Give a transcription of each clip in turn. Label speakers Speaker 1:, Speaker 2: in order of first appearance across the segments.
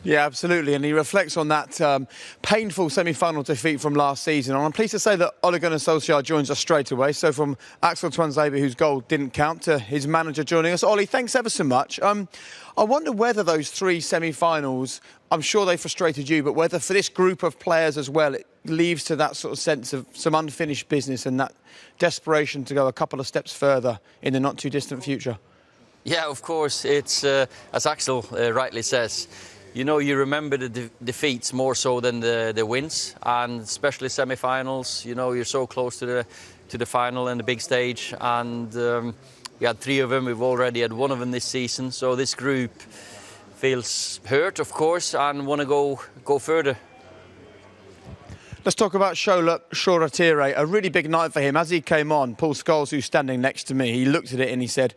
Speaker 1: Yeah, absolutely. And he reflects on that painful semi-final defeat from last season. And I'm pleased to say that Ole Gunnar Solskjaer joins us straight away. So from Axel Tuanzebe, whose goal didn't count, to his manager joining us. Ollie, thanks ever so much. I wonder whether those three semi-finals, I'm sure they frustrated you, but whether for this group of players as well, it leaves to that sort of sense of some unfinished business and that desperation to go a couple of steps further in the not too distant future.
Speaker 2: Yeah, of course. It's, as Axel rightly says, you know, you remember the defeats more so than the wins, and especially semi-finals. You know, you're so close to the final and the big stage, and we had three of them. We've already had one of them this season, so this group feels hurt, of course, and want to go further.
Speaker 1: Let's talk about Scholes Solskjaer. A really big night for him. As he came on, Paul Scholes, who's standing next to me, he looked at it and he said,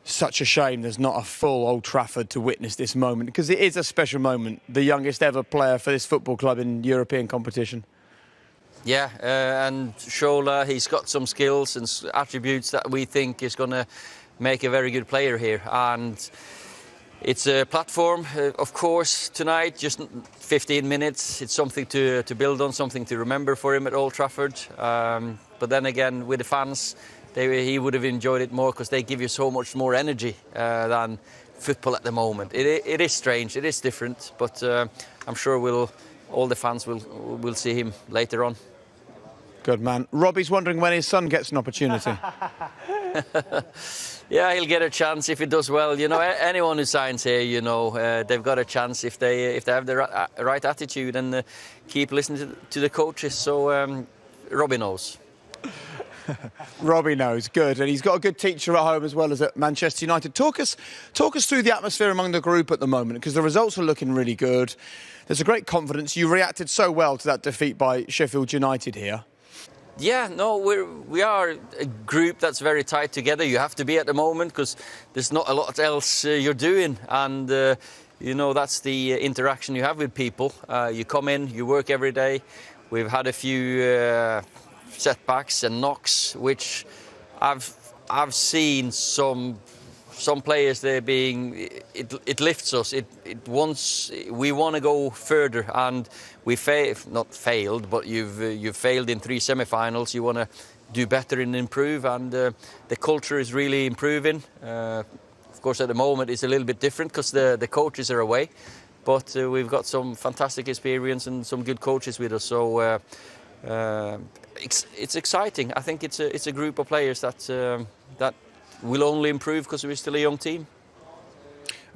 Speaker 1: such a shame there's not a full Old Trafford to witness this moment, because it is a special moment. The youngest ever player for this football club in European competition.
Speaker 2: Yeah, and Scholes, he's got some skills and attributes that we think is going to make a very good player here. And it's a platform, of course, tonight, just 15 minutes. It's something to build on, something to remember for him at Old Trafford. But then again, with the fans, he would have enjoyed it more because they give you so much more energy than football at the moment. It is strange, it is different, but I'm sure all the fans will see him later on.
Speaker 1: Good man. Robbie's wondering when his son gets an opportunity.
Speaker 2: Yeah, he'll get a chance if he does well. You know, anyone who signs here, you know, they've got a chance if they have the right attitude and keep listening to the coaches. So Robbie knows.
Speaker 1: Robbie knows, good, and he's got a good teacher at home as well as at Manchester United. Talk us through the atmosphere among the group at the moment, because the results are looking really good. There's a great confidence. You reacted so well to that defeat by Sheffield United here.
Speaker 2: Yeah, no, we are a group that's very tight together. You have to be at the moment because there's not a lot else you're doing, and you know, that's the interaction you have with people. You come in, you work every day. We've had a few setbacks and knocks, which I've seen some players there being, it lifts us. We want to go further, and we not failed, but you've failed in 3 semi-finals. You want to do better and improve, and the culture is really improving. Of course, at the moment it's a little bit different because the coaches are away, but we've got some fantastic experience and some good coaches with us. So. It's exciting. I think it's a group of players that will only improve because we're still a young team.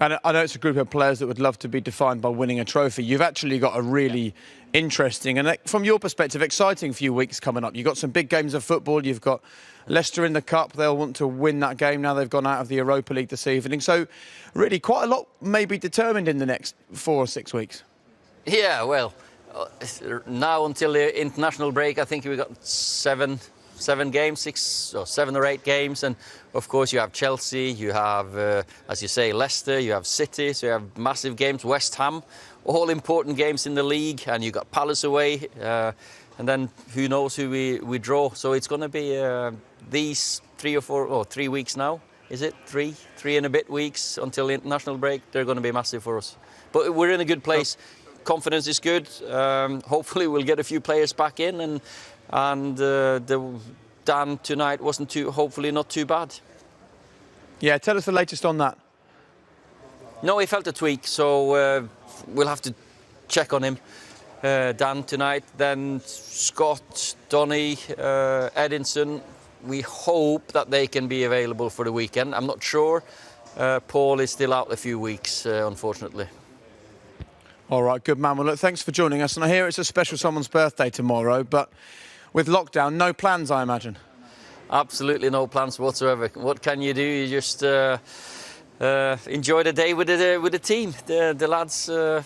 Speaker 1: And I know it's a group of players that would love to be defined by winning a trophy. You've actually got a really interesting and, from your perspective, exciting few weeks coming up. You've got some big games of football. You've got Leicester in the Cup. They'll want to win that game now they've gone out of the Europa League this evening. So really quite a lot may be determined in the next 4 or 6 weeks.
Speaker 2: Yeah, well, now until the international break, I think we've got 7 games, 6 or 7 or 8 games, and of course you have Chelsea, you have, as you say, Leicester, you have City, so you have massive games, West Ham, all important games in the league, and you got Palace away, and then who knows who we draw. So it's going to be these 3 or 4 or 3 weeks now. Is it 3 and a bit weeks until the international break? They're going to be massive for us, but we're in a good place. Confidence is good. Hopefully we'll get a few players back in, and the Dan tonight wasn't hopefully not too bad.
Speaker 1: Yeah, tell us the latest on that.
Speaker 2: No, he felt a tweak, so we'll have to check on him. Dan tonight, then Scott, Donny, Edinson. We hope that they can be available for the weekend. I'm not sure. Paul is still out a few weeks, unfortunately.
Speaker 1: All right, good man. Well, look, thanks for joining us. And I hear it's a special someone's birthday tomorrow, but with lockdown, no plans, I imagine.
Speaker 2: Absolutely no plans whatsoever. What can you do? You just enjoy the day with the team. The lads. I'm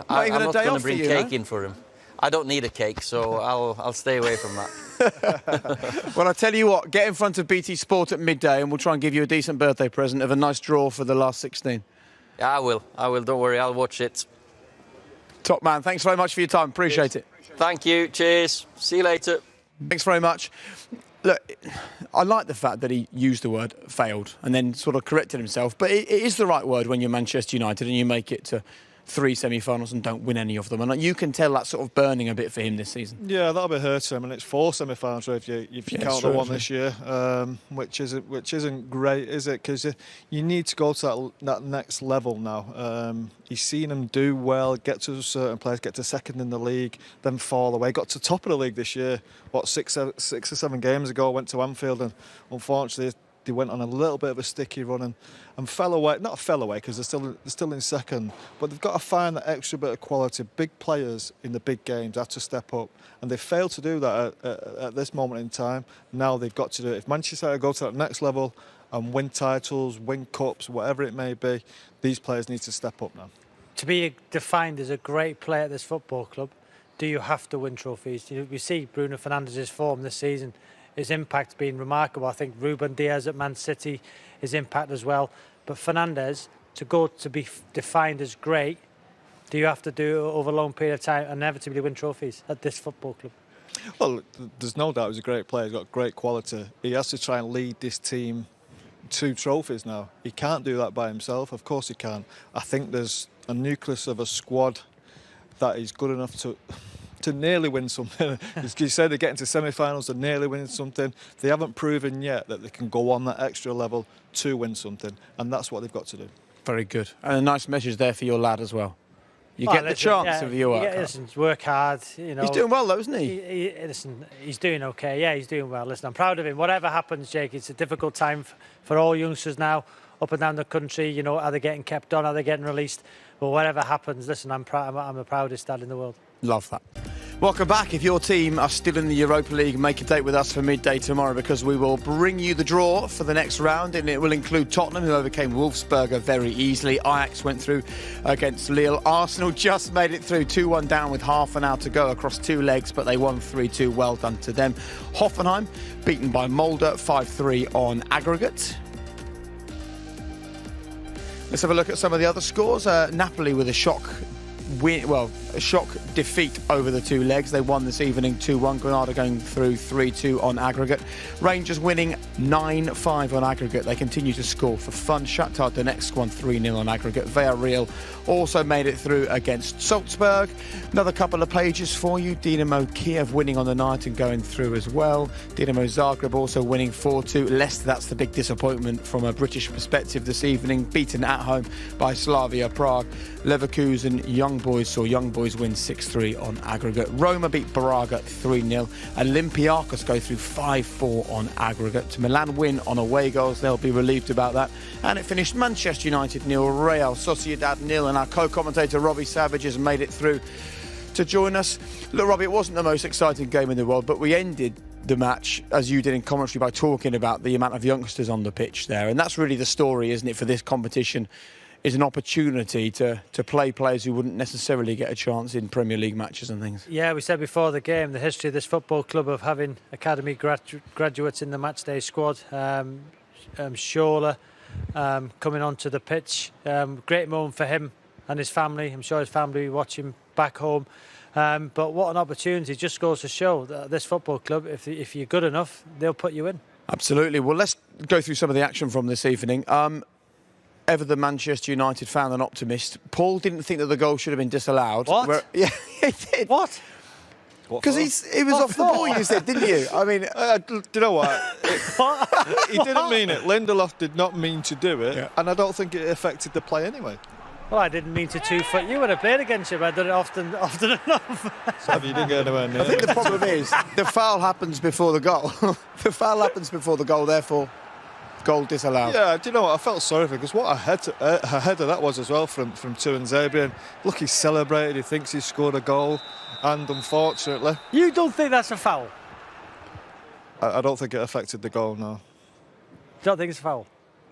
Speaker 2: not going to bring cake in for him. I don't need a cake, so I'll stay away from that.
Speaker 1: Well, I tell you what, get in front of BT Sport at midday, and we'll try and give you a decent birthday present of a nice draw for the last 16.
Speaker 2: Yeah, I will. Don't worry. I'll watch it.
Speaker 1: Top man, thanks very much for your time. Appreciate it.
Speaker 2: Thank you. Cheers. See you later.
Speaker 1: Thanks very much. Look, I like the fact that he used the word failed and then sort of corrected himself, but it is the right word when you're Manchester United and you make it to 3 semi-finals and don't win any of them. And you can tell that's sort of burning a bit for him this season.
Speaker 3: Yeah, that'll be hurting him, and it's 4 semi-finals if you count the one this year, which isn't great, is it? Because you need to go to that next level now. You've seen him do well, get to a certain place, get to second in the league, then fall away. Got to top of the league this year, 6 or 7 games ago. Went to Anfield, and unfortunately they went on a little bit of a sticky run and fell away. Not fell away because they're still in second, but they've got to find that extra bit of quality. Big players in the big games have to step up, and they failed to do that at this moment in time. Now they've got to do it. If Manchester United go to that next level and win titles, win cups, whatever it may be, these players need to step up now.
Speaker 4: To be defined as a great player at this football club, do you have to win trophies? We see Bruno Fernandes's form this season. His impact's been remarkable. I think Ruben Diaz at Man City, his impact as well. But Fernandes, to be defined as great, do you have to do it over a long period of time and inevitably win trophies at this football club?
Speaker 3: Well, there's no doubt he's a great player. He's got great quality. He has to try and lead this team to trophies now. He can't do that by himself. Of course he can. I think there's a nucleus of a squad that is good enough to nearly win something. As you said, they're getting to semi-finals, they're nearly winning something. They haven't proven yet that they can go on that extra level to win something, and that's what they've got to do.
Speaker 1: Very good. And a nice message there for your lad as well. You get the chance of your work.
Speaker 4: Listen, work hard. You know,
Speaker 1: he's doing well, though, isn't he?
Speaker 4: Listen, he's doing okay. Yeah, he's doing well. Listen, I'm proud of him. Whatever happens, Jake, it's a difficult time for all youngsters now, up and down the country. You know, are they getting kept on? Are they getting released? But whatever happens, listen, I'm the proudest dad in the world.
Speaker 1: Love that. Welcome back. If your team are still in the Europa League, make a date with us for midday tomorrow, because we will bring you the draw for the next round, and it will include Tottenham, who overcame Wolfsberger very easily. Ajax went through against Lille. Arsenal just made it through 2-1 down with half an hour to go across 2 legs, but they won 3-2. Well done to them. Hoffenheim beaten by Molde 5-3 on aggregate. Let's have a look at some of the other scores. Napoli with a shock defeat over the 2 legs. They won this evening 2-1. Granada going through 3-2 on aggregate. Rangers winning 9-5 on aggregate. They continue to score for fun. Shakhtar Donetsk won 3-0 on aggregate. Villarreal also made it through against Salzburg. Another couple of pages for you. Dinamo Kiev winning on the night and going through as well. Dinamo Zagreb also winning 4-2. Leicester, that's the big disappointment from a British perspective this evening. Beaten at home by Slavia Prague. Leverkusen Young Boys win 6-3 on aggregate. Roma beat Braga 3-0. Olympiacos go through 5-4 on aggregate. Milan win on away goals. They'll be relieved about that. And it finished Manchester United 0, Real Sociedad 0. And our co-commentator Robbie Savage has made it through to join us. Look, Robbie, it wasn't the most exciting game in the world, but we ended the match, as you did in commentary, by talking about the amount of youngsters on the pitch there. And that's really the story, isn't it, for this competition? Is an opportunity to play players who wouldn't necessarily get a chance in Premier League matches and things.
Speaker 4: Yeah, we said before the game, the history of this football club of having academy graduates in the matchday squad. Scholes coming onto the pitch. Great moment for him and his family. I'm sure his family will watch him back home. But what an opportunity. Just goes to show that this football club, if you're good enough, they'll put you in.
Speaker 1: Absolutely. Well, let's go through some of the action from this evening. Ever the Manchester United fan and optimist, Paul didn't think that the goal should have been disallowed.
Speaker 4: What?
Speaker 1: Yeah, he did.
Speaker 4: What?
Speaker 1: Because he was off the ball, you said, didn't you? I mean,
Speaker 3: do you know what? He didn't mean it. Lindelof did not mean to do it, and I don't think it affected the play anyway.
Speaker 4: Well, I didn't mean to 2-foot you when I played against you, but I did it often enough.
Speaker 3: So you didn't get anywhere near.
Speaker 1: I think the problem is the foul happens before the goal. The foul happens before the goal, therefore goal disallowed.
Speaker 3: Yeah, do you know what? I felt sorry for him, because what a header that was as well from Tuanzebe. And look, he celebrated, he thinks he scored a goal, and unfortunately...
Speaker 4: You don't think that's a foul?
Speaker 3: I don't think it affected the goal, no.
Speaker 4: You don't think it's a foul?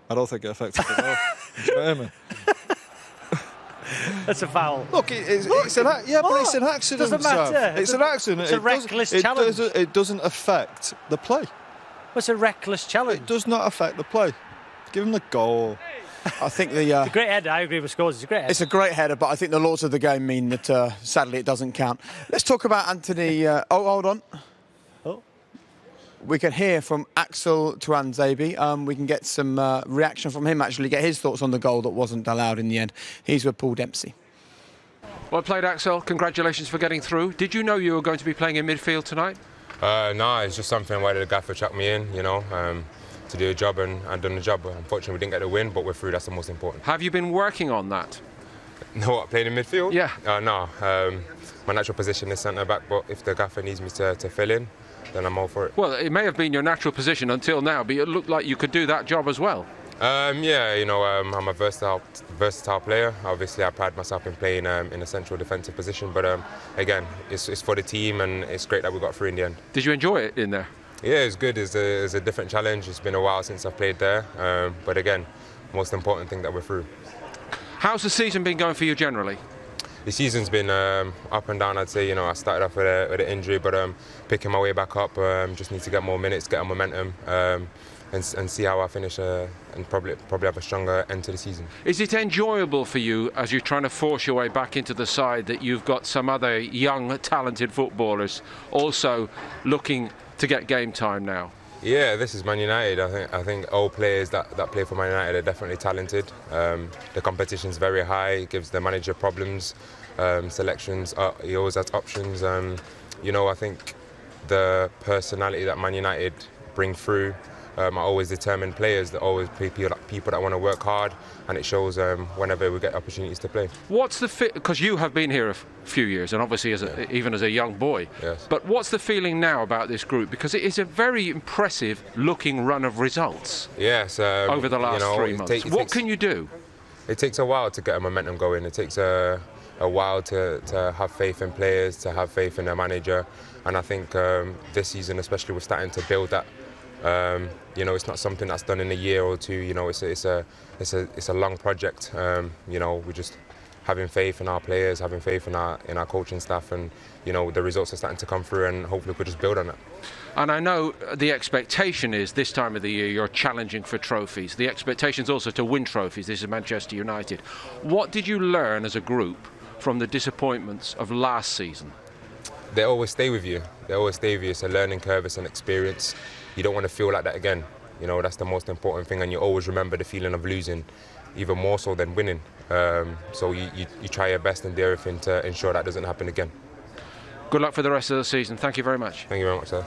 Speaker 3: I don't think it affected the goal. You know what I mean?
Speaker 4: It's a foul.
Speaker 3: Look, it's an accident.
Speaker 4: Doesn't matter.
Speaker 3: It's an accident.
Speaker 4: It's a reckless challenge.
Speaker 3: It doesn't affect the play.
Speaker 4: It's a reckless challenge.
Speaker 3: It does not affect the play. Give him the goal.
Speaker 1: I think
Speaker 4: it's a great header. I agree with Scholes. It's a great header.
Speaker 1: It's a great header, but I think the laws of the game mean that sadly it doesn't count. Let's talk about Anthony. Hold on.
Speaker 4: Oh.
Speaker 1: We can hear from Axel Tuanzebe. We can get some reaction from him, actually, get his thoughts on the goal that wasn't allowed in the end. He's with Paul Dempsey.
Speaker 5: Well played, Axel. Congratulations for getting through. Did you know you were going to be playing in midfield tonight?
Speaker 6: No, it's just something where the gaffer chucked me in, to do a job, and I've done the job. Unfortunately, we didn't get the win, but we're through. That's the most important.
Speaker 5: Have you been working on that?
Speaker 6: No, what, playing in midfield?
Speaker 5: Yeah.
Speaker 6: No. My natural position is centre-back, but if the gaffer needs me to fill in, then I'm all for it.
Speaker 5: Well, it may have been your natural position until now, but it looked like you could do that job as well.
Speaker 6: I'm a versatile player. Obviously, I pride myself in playing in a central defensive position, but again, it's for the team, and it's great that we got through in the end.
Speaker 5: Did you enjoy it in there?
Speaker 6: Yeah, it's good. It's a different challenge. It's been a while since I've played there, but again, most important thing that we're through.
Speaker 5: How's the season been going for you generally?
Speaker 6: The season's been up and down, I'd say. I started off with an injury, but picking my way back up. Just need to get more minutes, get a momentum, and see how I finish, and probably have a stronger end to the season.
Speaker 5: Is it enjoyable for you, as you're trying to force your way back into the side, that you've got some other young, talented footballers also looking to get game time now?
Speaker 6: Yeah, this is Man United. I think all players that play for Man United are definitely talented. The competition's very high. It gives the manager problems. Selections, he always has options. I think the personality that Man United bring through are always determined players. They're always people that want to work hard, and it shows whenever we get opportunities to play.
Speaker 5: What's the fit? Because you have been here a few years, and obviously even as a young boy.
Speaker 6: Yes.
Speaker 5: But what's the feeling now about this group? Because it is a very impressive looking run of results.
Speaker 6: Yes.
Speaker 5: Over the last 3 months. What can you do?
Speaker 6: It takes a while to get a momentum going. It takes a while to have faith in players, to have faith in their manager, and I think this season especially we're starting to build that. It's not something that's done in a year or two. It's a long project. We're just having faith in our players, having faith in our coaching staff, and the results are starting to come through, and hopefully we'll just build on that.
Speaker 5: And I know the expectation is this time of the year you're challenging for trophies. The expectation is also to win trophies. This is Manchester United. What did you learn as a group from the disappointments of last season?
Speaker 6: They always stay with you. It's a learning curve, it's an experience. You don't want to feel like that again. That's the most important thing, and you always remember the feeling of losing, even more so than winning. So you try your best and do everything to ensure that doesn't happen again.
Speaker 5: Good luck for the rest of the season. Thank you very much.
Speaker 6: Thank you very much, sir.